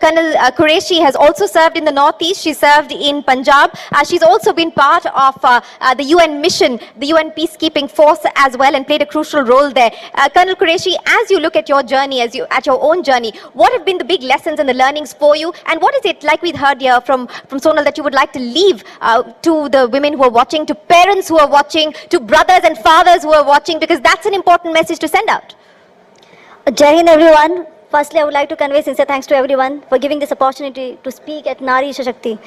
Colonel Qureshi has also served in the Northeast. She served in Punjab. She's also been part of the UN mission, the UN peacekeeping force as well, and played a crucial role there. Colonel Qureshi, as you look at your journey, at your own journey, what have been the big lessons and the learnings for you? And what is it, like we heard here from Sonal, that you would like to leave to the women who are watching, to parents who are watching, to brothers and fathers who are watching, because that's an important message to send out? Jai Hind, everyone. Firstly, I would like to convey sincere thanks to everyone for giving this opportunity to speak at Nari Shakti.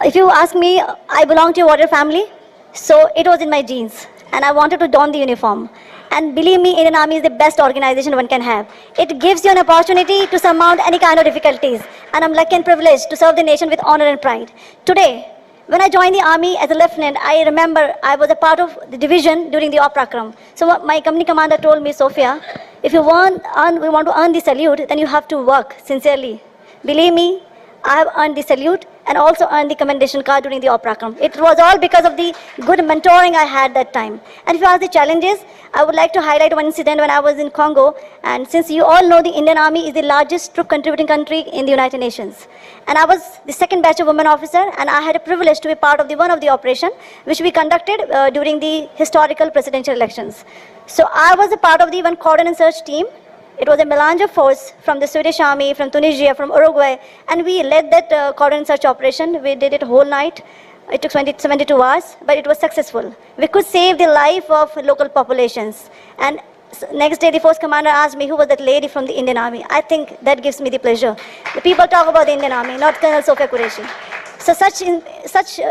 If you ask me, I belong to a warrior family, so it was in my genes, and I wanted to don the uniform. And believe me, Indian Army is the best organization one can have. It gives you an opportunity to surmount any kind of difficulties, and I'm lucky and privileged to serve the nation with honor and pride. Today, when I joined the army as a lieutenant, I remember I was a part of the division during the Oprakram. So my company commander told me, Sophia, if you want to earn the salute, then you have to work sincerely. Believe me, I have earned the salute and also earned the commendation card during the Oprakram. It was all because of the good mentoring I had that time. And if you ask the challenges, I would like to highlight one incident when I was in Congo. And since you all know, the Indian Army is the largest troop contributing country in the United Nations. And I was the second batch of women officer, and I had a privilege to be part of one of the operation which we conducted during the historical presidential elections. So I was a part of the one cordon and search team. It was a melange of force from the Swedish army, from Tunisia, from Uruguay, and we led that cordon and search operation. We did it whole night. It took 72 hours, but it was successful. We could save the life of local populations. And next day, the force commander asked me who was that lady from the Indian Army. I think that gives me the pleasure. The people talk about the Indian Army, not Colonel Sophia Qureshi. So such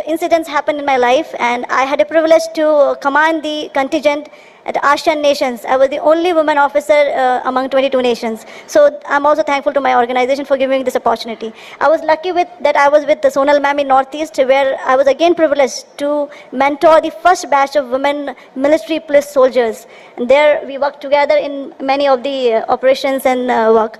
incidents happened in my life, and I had a privilege to command the contingent at ASEAN nations. I was the only woman officer among 22 nations. So I'm also thankful to my organization for giving me this opportunity. I was lucky that I was with the Sonal ma'am in Northeast, where I was again privileged to mentor the first batch of women military police soldiers. And there we worked together in many of the operations and work.